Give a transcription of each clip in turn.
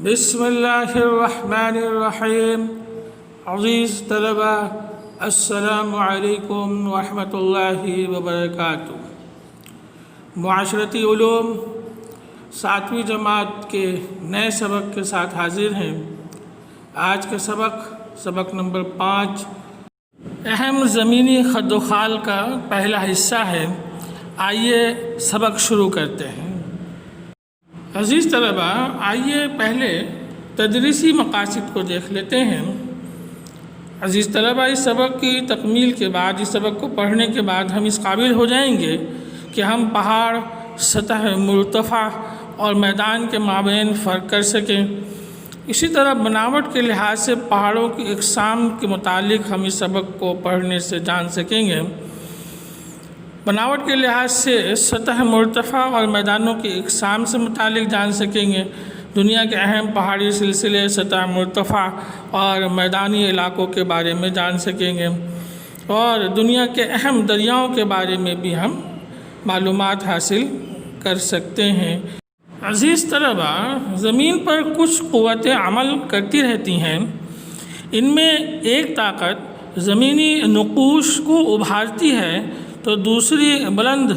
بسم اللہ الرحمن الرحیم. عزیز طلبہ، السلام علیکم ورحمۃ اللہ وبرکاتہ. معاشرتی علوم 7ویں جماعت کے نئے سبق کے ساتھ حاضر ہیں. آج کا سبق نمبر 5 اہم زمینی خد و خال کا پہلا حصہ ہے. آئیے سبق شروع کرتے ہیں. عزیز طلبہ، آئیے پہلے تدریسی مقاصد کو دیکھ لیتے ہیں. عزیز طلبہ، اس سبق کی تکمیل کے بعد، اس سبق کو پڑھنے کے بعد ہم اس قابل ہو جائیں گے کہ ہم پہاڑ، سطح مرتفع اور میدان کے مابین فرق کر سکیں. اسی طرح بناوٹ کے لحاظ سے پہاڑوں کی اقسام کے متعلق ہم اس سبق کو پڑھنے سے جان سکیں گے. بناوٹ کے لحاظ سے سطح مرتفع اور میدانوں کی اقسام سے متعلق جان سکیں گے. دنیا کے اہم پہاڑی سلسلے، سطح مرتفع اور میدانی علاقوں کے بارے میں جان سکیں گے، اور دنیا کے اہم دریاؤں کے بارے میں بھی ہم معلومات حاصل کر سکتے ہیں. عزیز طلبہ، زمین پر کچھ قوتیں عمل کرتی رہتی ہیں. ان میں ایک طاقت زمینی نقوش کو ابھارتی ہے تو دوسری بلند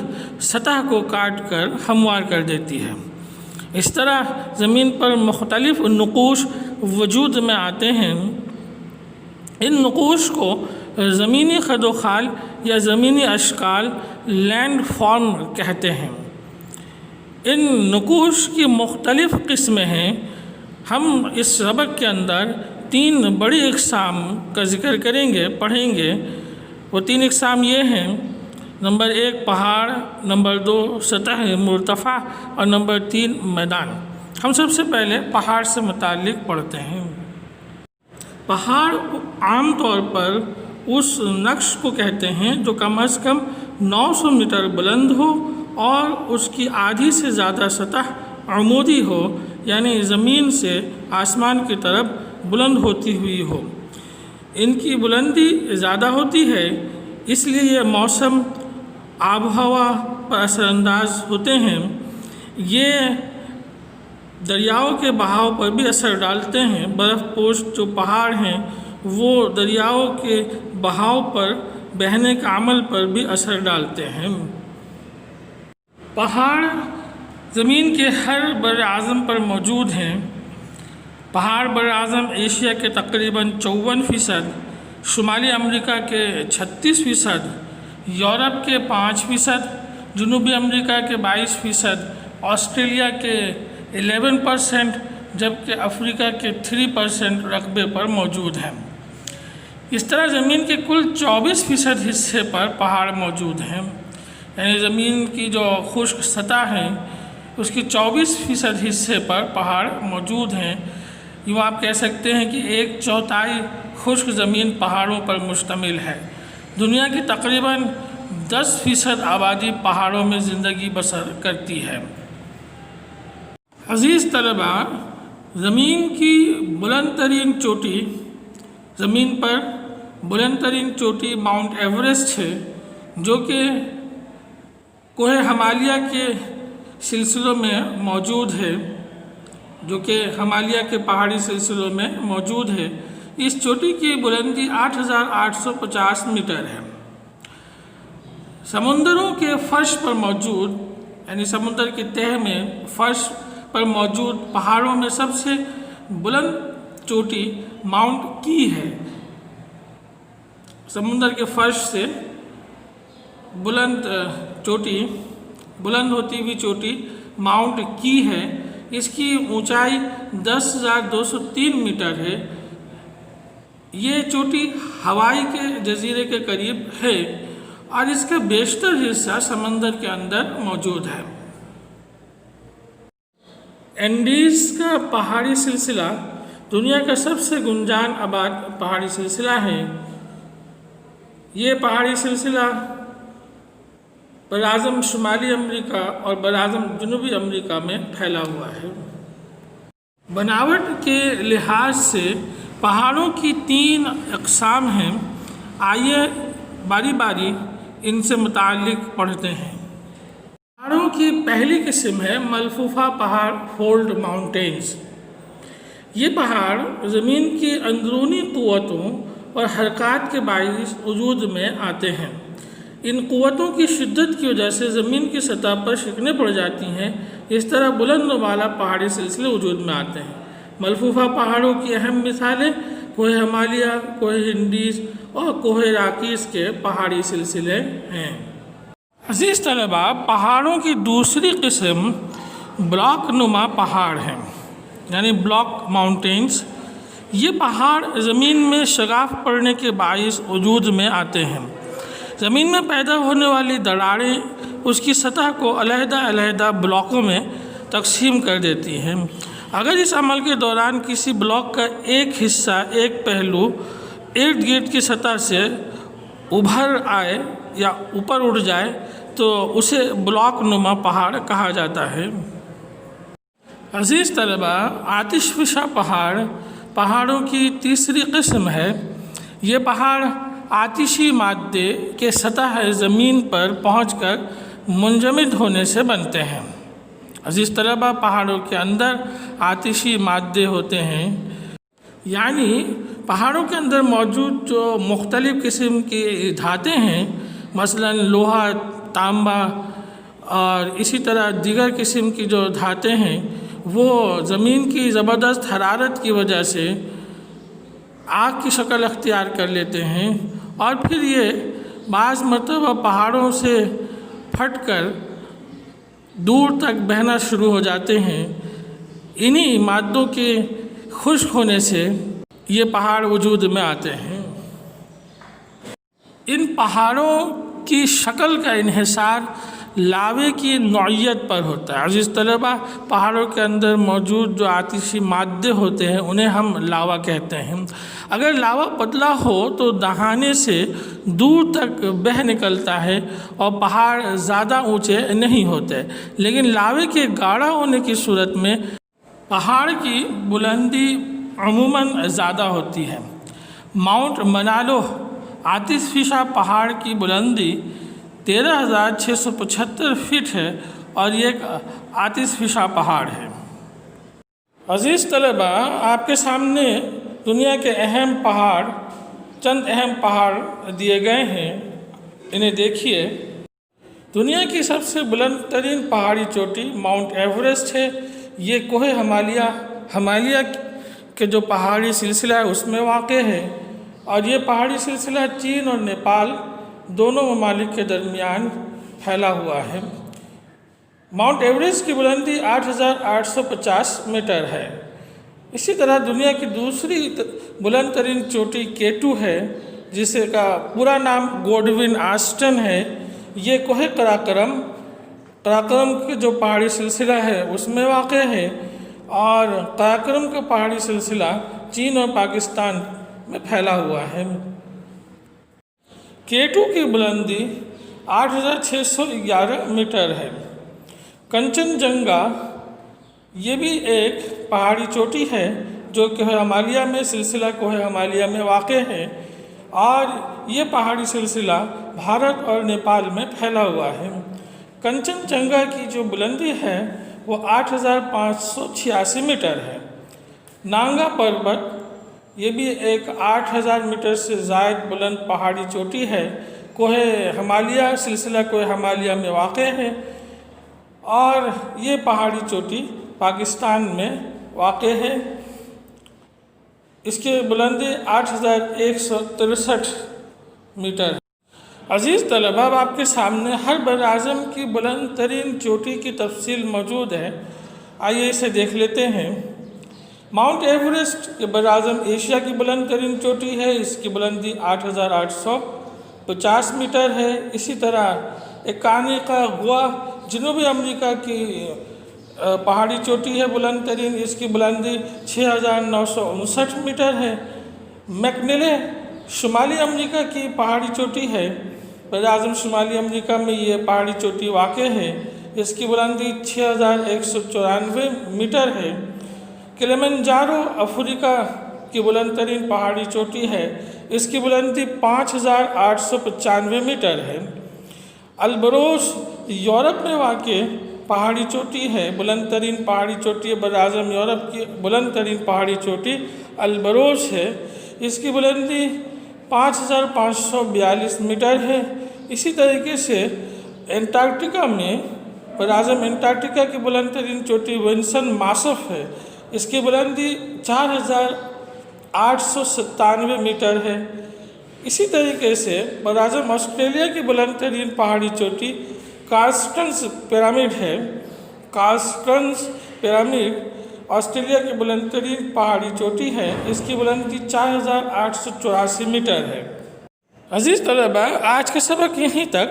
سطح کو کاٹ کر ہموار کر دیتی ہے. اس طرح زمین پر مختلف نقوش وجود میں آتے ہیں. ان نقوش کو زمینی خد و خال یا زمینی اشکال، لینڈ فارم کہتے ہیں. ان نقوش کی مختلف قسمیں ہیں. ہم اس سبق کے اندر 3 بڑی اقسام کا ذکر کریں گے، پڑھیں گے. وہ 3 اقسام یہ ہیں: نمبر 1 پہاڑ، نمبر 2 سطح مرتفع اور نمبر 3 میدان. ہم سب سے پہلے پہاڑ سے متعلق پڑھتے ہیں. پہاڑ عام طور پر اس نقش کو کہتے ہیں جو کم از کم 900 میٹر بلند ہو اور اس کی آدھی سے زیادہ سطح عمودی ہو، یعنی زمین سے آسمان کی طرف بلند ہوتی ہوئی ہو. ان کی بلندی زیادہ ہوتی ہے، اس لیے یہ موسم، آب و ہوا پر اثر انداز ہوتے ہیں. یہ دریاؤں کے بہاؤ پر بھی اثر ڈالتے ہیں. برف پوش جو پہاڑ ہیں وہ دریاؤں کے بہاؤ پر بہنے کے عمل پر بھی اثر ڈالتے ہیں. پہاڑ زمین کے ہر بر اعظم پر موجود ہیں. پہاڑ بر اعظم ایشیا کے تقریباً 54%، شمالی امریکہ کے 36%، یورپ کے 5%، جنوبی امریکہ کے 22%، آسٹریلیا کے 11%، جبکہ افریقہ کے 3% رقبے پر موجود ہیں. اس طرح زمین کے کل 24% حصے پر پہاڑ موجود ہیں. یعنی زمین کی جو خشک سطح ہے اس کی 24% حصے پر پہاڑ موجود ہیں. یوں آپ کہہ سکتے ہیں کہ 1/4 خشک زمین پہاڑوں پر مشتمل ہے. دنیا کی تقریباً 10% آبادی پہاڑوں میں زندگی بسر کرتی ہے. عزیز طلبہ، زمین کی بلند ترین چوٹی، زمین پر بلند ترین چوٹی ماؤنٹ ایوریسٹ ہے، جو کہ کوہ ہمالیہ کے سلسلوں میں موجود ہے، جو کہ ہمالیہ کے پہاڑی سلسلوں میں موجود ہے. اس چوٹی کی بلندی 8850 میٹر ہے. سمندروں کے فرش پر موجود، یعنی سمندر کی تہہ میں فرش پر موجود پہاڑوں میں سب سے بلند چوٹی ماؤنٹ کی ہے. سمندر کے فرش سے بلند ہوتی ہوئی چوٹی ماؤنٹ کی ہے. اس کی اونچائی 10,203 میٹر ہے. یہ چوٹی ہوائی کے جزیرے کے قریب ہے اور اس کا بیشتر حصہ سمندر کے اندر موجود ہے. اینڈیز کا پہاڑی سلسلہ دنیا کا سب سے گنجان آباد پہاڑی سلسلہ ہے. یہ پہاڑی سلسلہ براعظم شمالی امریکہ اور براعظم جنوبی امریکہ میں پھیلا ہوا ہے. بناوٹ کے لحاظ سے پہاڑوں کی 3 اقسام ہیں. آئیے باری باری ان سے متعلق پڑھتے ہیں. پہاڑوں کی پہلی قسم ہے ملفوفہ پہاڑ، فولڈ ماؤنٹینز. یہ پہاڑ زمین کی اندرونی قوتوں اور حرکات کے باعث وجود میں آتے ہیں۔ ان قوتوں کی شدت کی وجہ سے زمین کی سطح پر شکنیں پڑ جاتی ہیں، اس طرح بلند و بالا پہاڑی سلسلے وجود میں آتے ہیں۔ ملفوفہ پہاڑوں کی اہم مثالیں کوہ ہمالیہ، کوہ ہندیز اور کوہ راکیز کے پہاڑی سلسلے ہیں۔ عزیز طلباء، پہاڑوں کی دوسری قسم بلاک نما پہاڑ ہیں، یعنی بلاک ماؤنٹینز۔ یہ پہاڑ زمین میں شگاف پڑنے کے باعث وجود میں آتے ہیں۔ زمین میں پیدا ہونے والی دراڑیں اس کی سطح کو علیحدہ علیحدہ بلاکوں میں تقسیم کر دیتی ہیں۔ اگر اس عمل کے دوران کسی بلاک کا ایک حصہ، ایک پہلو ارد گرد کی سطح سے ابھر آئے یا اوپر اٹھ جائے تو اسے بلاک نما پہاڑ کہا جاتا ہے۔ عزیز طلباء، آتش فشاں پہاڑ پہاڑوں کی تیسری قسم ہے۔ یہ پہاڑ آتشی مادے کے سطح زمین پر پہنچ کر منجمد ہونے سے بنتے ہیں۔ عزیز طلباء، پہاڑوں کے اندر آتشی مادے ہوتے ہیں، یعنی پہاڑوں کے اندر موجود جو مختلف قسم کی دھاتیں ہیں، مثلا لوہا، تانبا اور اسی طرح دیگر قسم کی جو دھاتیں ہیں، وہ زمین کی زبردست حرارت کی وجہ سے آگ کی شکل اختیار کر لیتے ہیں اور پھر یہ بعض مرتبہ پہاڑوں سے پھٹ کر دور تک بہنا شروع ہو جاتے ہیں۔ انہی مادوں کے خشک ہونے سے یہ پہاڑ وجود میں آتے ہیں۔ ان پہاڑوں کی شکل کا انحصار لاوے کی نوعیت پر ہوتا ہے۔ عزیز طلباء، پہاڑوں کے اندر موجود جو آتشی مادے ہوتے ہیں انہیں ہم لاوا کہتے ہیں۔ اگر لاوا پتلا ہو تو دہانے سے دور تک بہہ نکلتا ہے اور پہاڑ زیادہ اونچے نہیں ہوتے، لیکن لاوے کے گاڑھا ہونے کی صورت میں پہاڑ کی بلندی عموماً زیادہ ہوتی ہے۔ ماؤنٹ منالو آتش فشاں پہاڑ کی بلندی 13,675 فٹ ہے اور یہ ایک آتش فشاں پہاڑ ہے۔ عزیز طلباء، آپ کے سامنے دنیا کے چند اہم پہاڑ دیے گئے ہیں، انہیں دیکھیے۔ دنیا کی سب سے بلند ترین پہاڑی چوٹی ماؤنٹ ایوریسٹ ہے۔ یہ کوہ ہمالیہ کے جو پہاڑی سلسلہ ہے اس میں واقع ہے، اور یہ پہاڑی سلسلہ چین اور نیپال دونوں ممالک کے درمیان پھیلا ہوا ہے۔ ماؤنٹ ایوریسٹ کی بلندی 8,850 میٹر ہے۔ اسی طرح دنیا کی دوسری بلند ترین چوٹی K2 ہے، جس کا پورا نام گوڈون آسٹن ہے۔ یہ کوہ قراقرم کے جو پہاڑی سلسلہ ہے اس میں واقع ہے، اور قراقرم کا پہاڑی سلسلہ چین اور پاکستان میں پھیلا ہوا ہے۔ K2 کی بلندی 8,611 میٹر ہے۔ کنچن جنگا یہ بھی ایک پہاڑی چوٹی ہے جو کوہ ہمالیہ میں سلسلہ کوہ ہمالیہ میں واقع ہے، اور یہ پہاڑی سلسلہ بھارت اور نیپال میں پھیلا ہوا ہے۔ کنچن جنگا کی جو بلندی ہے وہ 8,586 میٹر ہے۔ نانگا پروت یہ بھی ایک 8,000 میٹر سے زائد بلند پہاڑی چوٹی ہے، کوہ ہمالیہ سلسلہ کوہ ہمالیہ میں واقع ہے، اور یہ پہاڑی چوٹی پاکستان میں واقع ہے۔ اس کی بلندی 8,163 میٹر ہے۔ عزیز طلباء، اب آپ کے سامنے ہر براعظم کی بلند ترین چوٹی کی تفصیل موجود ہے، آئیے اسے دیکھ لیتے ہیں۔ ماؤنٹ ایوریسٹ کے براعظم ایشیا کی بلند ترین چوٹی ہے، اس کی بلندی 8,850 میٹر ہے۔ اسی طرح اکانکاگوا جنوبی امریکہ کی پہاڑی چوٹی ہے بلند ترین، اس کی بلندی 6,959 میٹر ہے۔ میکنلے شمالی امریکہ کی پہاڑی چوٹی ہے، براعظم شمالی امریکہ میں یہ پہاڑی چوٹی واقع ہے، اس کی بلندی 6,194 میٹر ہے۔ کلیمنجارو افریقہ کی بلند ترین پہاڑی چوٹی ہے، اس کی بلندی 5,895 میٹر ہے۔ البروس یورپ میں واقع پہاڑی چوٹی ہے، بلند ترین پہاڑی چوٹی ہے براعظم یورپ کی بلند ترین پہاڑی چوٹی البروج ہے، اس کی بلندی 5542 میٹر ہے۔ اسی طریقے سے انٹارکٹیکا میں براعظم انٹارکٹیکا کی بلند ترین چوٹی ونسن ماسف ہے، اس کی بلندی 4897 میٹر ہے۔ اسی طریقے سے براعظم آسٹریلیا کی بلند ترین پہاڑی چوٹی کارسٹنز پیرامڈ ہے۔ کارسٹنز پیرامڈ آسٹریلیا کی بلند ترین پہاڑی چوٹی ہے، اس کی بلندی 4884 میٹر ہے۔ عزیز طلباء، آج کا سبق یہیں تک۔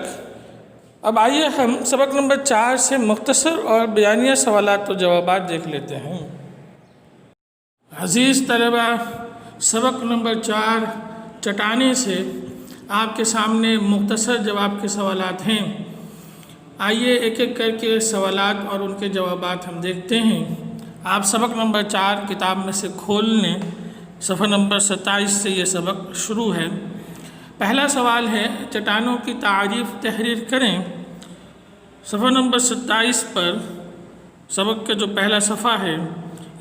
اب آئیے ہم سبق نمبر 4 سے مختصر اور بیانیہ سوالات و جوابات دیکھ لیتے ہیں۔ عزیز طلباء، سبق نمبر 4 چٹانیں سے آپ کے سامنے مختصر جواب کے سوالات ہیں۔ آئیے ایک ایک کر کے سوالات اور ان کے جوابات ہم دیکھتے ہیں۔ آپ سبق نمبر 4 کتاب میں سے کھول لیں، صفحہ نمبر 27 سے یہ سبق شروع ہے۔ پہلا سوال ہے چٹانوں کی تعریف تحریر کریں۔ صفحہ نمبر 27 پر سبق کا جو پہلا صفحہ ہے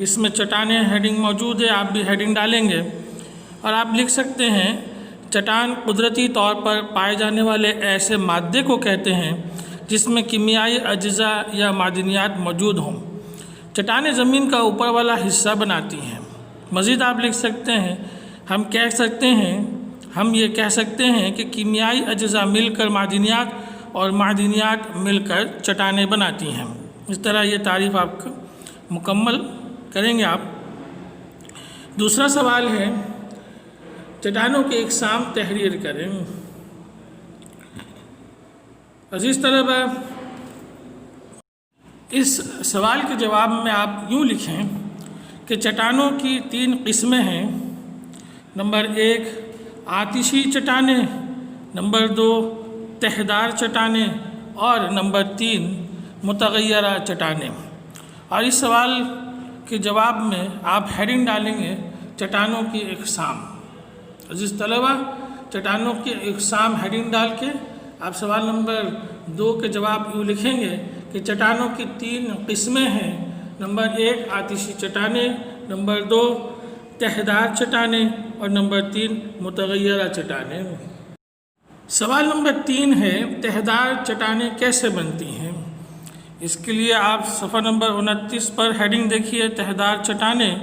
اس میں چٹانیں ہیڈنگ موجود ہے، آپ بھی ہیڈنگ ڈالیں گے اور آپ لکھ سکتے ہیں چٹان قدرتی طور پر پائے جانے والے ایسے مادے کو کہتے ہیں جس میں کیمیائی اجزاء یا معدنیات موجود ہوں۔ چٹانیں زمین کا اوپر والا حصہ بناتی ہیں۔ مزید آپ لکھ سکتے ہیں ہم یہ کہہ سکتے ہیں کہ کیمیائی اجزاء مل کر معدنیات اور معدنیات مل کر چٹانیں بناتی ہیں۔ اس طرح یہ تعریف آپ کو مکمل کریں گے آپ۔ دوسرا سوال ہے چٹانوں کے اقسام تحریر کریں۔ عزیز طلباء، اس سوال کے جواب میں آپ یوں لکھیں کہ چٹانوں کی 3 قسمیں ہیں۔ نمبر 1 آتشی چٹانیں، نمبر 2 تہدار چٹانیں اور نمبر 3 متغیرہ چٹانیں۔ اور اس سوال کے جواب میں آپ ہیڈنگ ڈالیں گے چٹانوں کی اقسام۔ عزیز طلباء، چٹانوں کی اقسام ہیڈنگ ڈال کے آپ سوال نمبر 2 کے جواب یوں لکھیں گے کہ چٹانوں کی 3 قسمیں ہیں۔ نمبر 1 آتشی چٹانیں، نمبر 2 تہدار چٹانیں اور نمبر 3 متغیرہ چٹانیں۔ سوال نمبر 3 ہے تہدار چٹانیں کیسے بنتی ہیں؟ اس کے لیے آپ صفحہ نمبر 29 پر ہیڈنگ دیکھیے تہدار چٹانیں،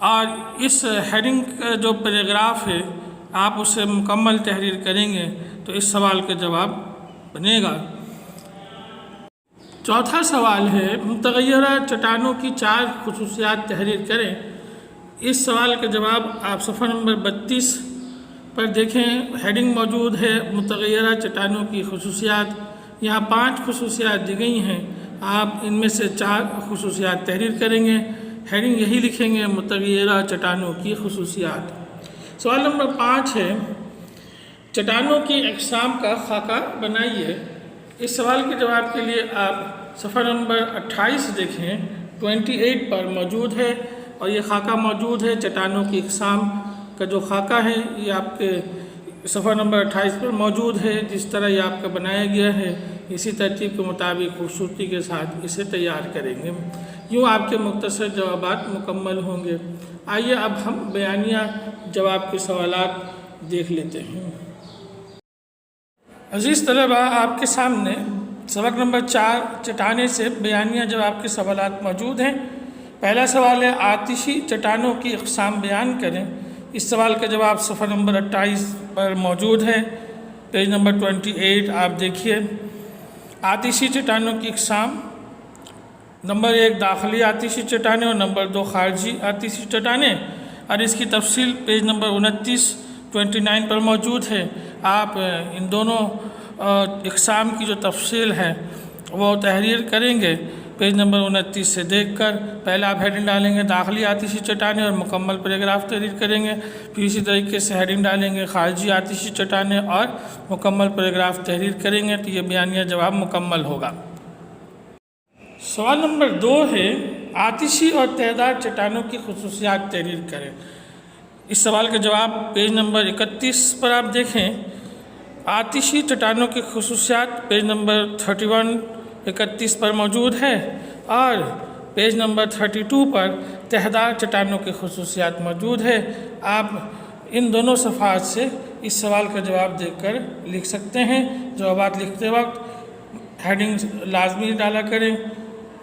اور اس ہیڈنگ کا جو پیراگراف ہے آپ اسے مکمل تحریر کریں گے تو اس سوال کا جواب بنے گا۔ چوتھا سوال ہے متغیرہ چٹانوں کی 4 خصوصیات تحریر کریں۔ اس سوال کا جواب آپ صفحہ نمبر 32 پر دیکھیں، ہیڈنگ موجود ہے متغیرہ چٹانوں کی خصوصیات۔ یہاں 5 خصوصیات دی گئی ہیں، آپ ان میں سے 4 خصوصیات تحریر کریں گے۔ ہیڈنگ یہی لکھیں گے متغیرہ چٹانوں کی خصوصیات۔ سوال نمبر 5 ہے چٹانوں کی اقسام کا خاکہ بنائیے۔ اس سوال کے جواب کے لیے آپ صفحہ نمبر 28 دیکھیں، 28 پر موجود ہے اور یہ خاکہ موجود ہے چٹانوں کی اقسام کا جو خاکہ ہے یہ آپ کے صفحہ نمبر 28 پر موجود ہے۔ جس طرح یہ آپ کا بنایا گیا ہے اسی ترتیب کے مطابق خوبصورتی کے ساتھ اسے تیار کریں گے، یوں آپ کے مختصر جوابات مکمل ہوں گے۔ آئیے اب ہم بیانیہ جواب کے سوالات دیکھ لیتے ہیں۔ عزیز طلباء، آپ کے سامنے سبق نمبر 4 چٹانیں سے بیانیہ جواب کے سوالات موجود ہیں۔ پہلا سوال ہے آتشی چٹانوں کی اقسام بیان کریں۔ اس سوال کا جواب صفحہ نمبر 28 پر موجود ہے، پیج نمبر 28 آپ دیکھیے۔ آتشی چٹانوں کی اقسام: نمبر 1 داخلی آتشی چٹانیں اور نمبر 2 خارجی آتشی چٹانیں، اور اس کی تفصیل پیج نمبر 29 پر موجود ہے۔ آپ ان دونوں اقسام کی جو تفصیل ہے وہ تحریر کریں گے پیج نمبر 29 سے دیکھ کر۔ پہلے آپ ہیڈنگ ڈالیں گے داخلی آتشی چٹانیں اور مکمل پیراگراف تحریر کریں گے، پھر اسی طریقے سے ہیڈنگ ڈالیں گے خارجی آتشی چٹانیں اور مکمل پیراگراف تحریر کریں گے تو یہ بیانیہ جواب مکمل ہوگا۔ سوال نمبر 2 ہے آتشی اور تہدار چٹانوں کی خصوصیات تحریر کریں۔ اس سوال کا جواب پیج نمبر 31 پر آپ دیکھیں۔ آتشی چٹانوں کی خصوصیات پیج نمبر 31 31 پر موجود ہے، اور پیج نمبر 32 پر تہدار چٹانوں کی خصوصیات موجود ہے۔ آپ ان دونوں صفحات سے اس سوال کا جواب دیکھ کر لکھ سکتے ہیں۔ جوابات لکھتے وقت ہیڈنگ لازمی ڈالا کریں۔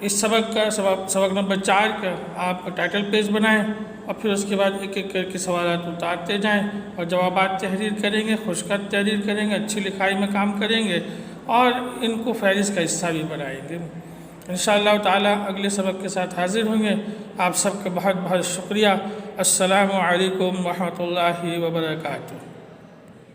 اس سبق کا سبق نمبر 4 کا آپ ٹائٹل پیج بنائیں، اور پھر اس کے بعد ایک ایک کر کے سوالات اتارتے جائیں اور جوابات تحریر کریں گے، خوشخط تحریر کریں گے، اچھی لکھائی میں کام کریں گے، اور ان کو فہرست کا حصہ بھی بنائیں گے۔ انشاءاللہ تعالی اگلے سبق کے ساتھ حاضر ہوں گے۔ آپ سب کا بہت بہت شکریہ۔ السلام علیکم ورحمۃ اللہ وبرکاتہ۔